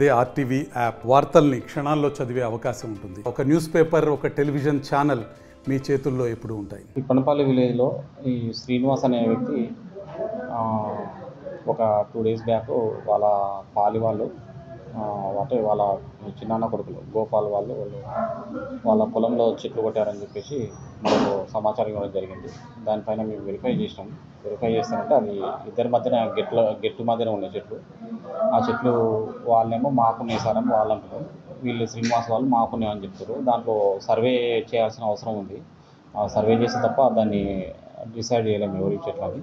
అదే RTV app వార్తల్ని క్షణాల్లో చదివే అవకాశం ఉంటుంది. ఒక న్యూస్ పేపర్, ఒక టెలివిజన్ ఛానల్ మీ చేతుల్లో ఎప్పుడూ ఉంటాయి. ఈ కొనపల్లి విలేజ్లో ఈ శ్రీనివాస్ అనే వ్యక్తి ఒక 2 days బ్యాక్ వాళ్ళ పాలి వాళ్ళు అంటే వాళ్ళ చిన్నాన్న కొడుకులు గోపాల్ వాళ్ళు వాళ్ళ పొలంలో చెట్లు కొట్టారని చెప్పేసి మనకు సమాచారం ఇవ్వడం జరిగింది. దానిపైన మేము వెరిఫై చేసినాం. వెరిఫై చేస్తామంటే అది ఇద్దరి మధ్యన గెట్టు మధ్యన ఉన్నాయి చెట్లు. ఆ చెట్లు వాళ్ళేమో మాకున్నాయి సార్ అని వాళ్ళు అంటారు. వీళ్ళు శ్రీనివాస్ వాళ్ళు మాకున్నాయి అని చెప్తారు. దాంట్లో సర్వే చేయాల్సిన అవసరం ఉంది. సర్వే చేస్తే తప్ప దాన్ని డిసైడ్ చేయలేము ఎవరి చెట్లు అని.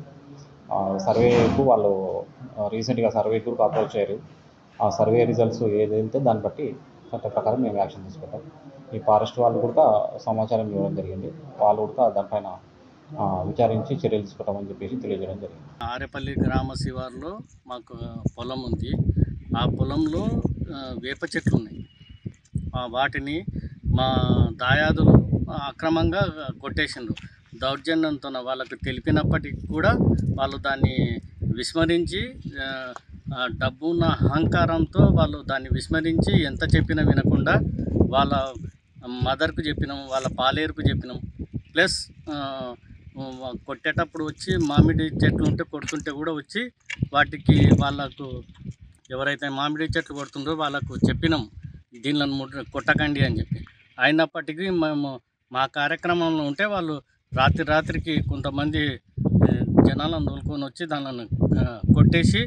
సర్వేకు వాళ్ళు రీసెంట్గా సర్వే కూడా అప్రోచ్ అయ్యారు. ఆ సర్వే రిజల్ట్స్ ఏదైతే దాన్ని బట్టి చట్ట ప్రకారం మేము యాక్షన్ తీసుకుంటాం. ఈ ఫారెస్ట్ వాళ్ళు కూడా సమాచారం ఇవ్వడం జరిగింది. వాళ్ళు కూడా దానిపైన విచారించి చర్యలు తీసుకుంటామని చెప్పేసి తెలియజేయడం జరిగింది. ఆరేపల్లి గ్రామ శివారులో మాకు పొలం ఉంది. ఆ పొలంలో వేప చెట్లు ఉన్నాయి. వాటిని మా దాయాదులు అక్రమంగా కొట్టేసిండ్రు. దౌర్జన్యంతో వాళ్ళకు తెలిపినప్పటికీ కూడా వాళ్ళు దాన్ని విస్మరించి డబ్బున్న అహంకారంతో వాళ్ళు దాన్ని విస్మరించి ఎంత చెప్పినా వినకుండా వాళ్ళ మదర్కు చెప్పినాం, వాళ్ళ పాలేరుకు చెప్పినాం. ప్లస్ కొట్టేటప్పుడు వచ్చి మామిడి చెట్లు ఉంటే కొడుతుంటే కూడా వచ్చి వాటికి వాళ్ళకు ఎవరైతే మామిడి చెట్లు కొడుతుందో వాళ్ళకు చెప్పినాం దీనిలను కొట్టకండి అని చెప్పి. అయినప్పటికీ మేము మా కార్యక్రమంలో ఉంటే వాళ్ళు రాత్రికి కొంతమంది జనాలను తోలుకొని వచ్చి దానిని కొట్టేసి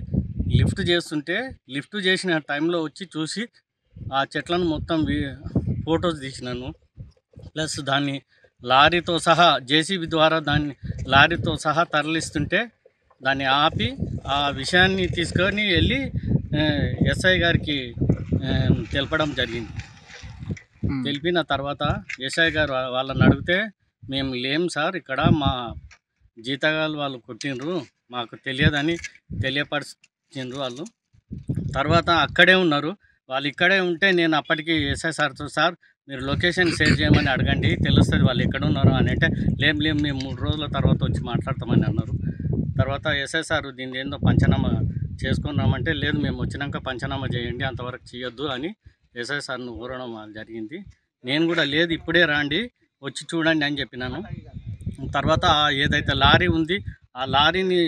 లిఫ్ట్ చేసిన టైంలో వచ్చి చూసి ఆ చెట్లను మొత్తం ఫొటోస్ తీసినాను. ప్లస్ దాన్ని లారీతో సహా జేసీబీ ద్వారా దాన్ని లారీతో సహా తరలిస్తుంటే దాన్ని ఆపి ఆ విషయాన్ని తీసుకొని వెళ్ళి ఎస్ఐ గారికి తెలపడం జరిగింది. తెలిపిన తర్వాత ఎస్ఐ గారు వాళ్ళని అడిగితే మేము లేం సార్, ఇక్కడ మా జీతగాళ్ళు వాళ్ళు కొట్టిండ్రు, మాకు తెలియదని తెలియపరిచిండ్రు వాళ్ళు. తర్వాత అక్కడే ఉన్నారు వాళ్ళు. ఇక్కడే ఉంటే నేను అప్పటికి ఎస్ఐ సార్తో సార్ మీరు లొకేషన్ షేర్ చేయమని అడగండి, తెలుస్తుంది వాళ్ళు ఎక్కడ ఉన్నారో అని అంటే లేం మేము 3 రోజుల తర్వాత వచ్చి మాట్లాడతామని అన్నారు. తర్వాత ఎస్ఐ సార్ దీన్ని ఏందో పంచనామా చేసుకున్నామంటే లేదు మేము వచ్చినాక పంచనామా చేయండి, అంతవరకు చేయొద్దు అని ఎస్ఐ సార్ను కోరడం జరిగింది. నేను కూడా లేదు ఇప్పుడే రాండి వచ్చి చూడండి అని చెప్పినాను. తర్వాత ఏదైతే లారీ ఉంది ఆ లారీని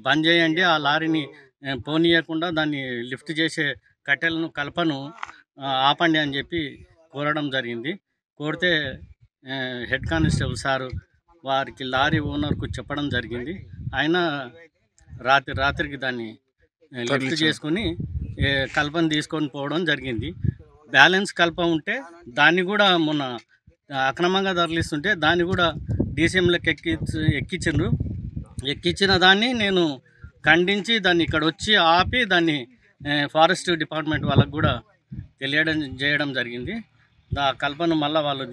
బంద్ చేయండి, ఆ లారీని పోనీయకుండా దాన్ని లిఫ్ట్ చేసే కలపను ఆపండి అని చెప్పి కోరడం జరిగింది. కోరితే హెడ్ కానిస్టేబుల్ సారు వారికి లారీ ఓనర్కు చెప్పడం జరిగింది. ఆయన రాత్రికి దాన్ని లిఫ్ట్ చేసుకొని కలపను తీసుకొని పోవడం జరిగింది. బ్యాలెన్స్ కలప ఉంటే దాన్ని కూడా మొన్న అక్రమంగా తరలిస్తుంటే దాన్ని కూడా డీసీఎంలోకి ఎక్కించిన దాన్ని నేను ఖండించి దాన్ని ఇక్కడ వచ్చి ఆపి దాన్ని ఫారెస్ట్ డిపార్ట్మెంట్ వాళ్ళకు కూడా చేయడం జరిగింది. ఆ కల్పను మళ్ళీ వాళ్ళు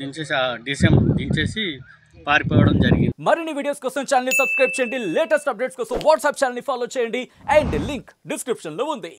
డీసీఎం దించేసి పారిపోవడం జరిగింది. మరిన్ని వీడియోస్ కోసం ఛానల్ ని సబ్స్క్రైబ్ చేయండి. లేటెస్ట్ అప్డేట్స్ కోసం వాట్సాప్ ఛానల్ ని ఫాలో చేయండి. అండ్ లింక్ డిస్క్రిప్షన్ లో ఉంది.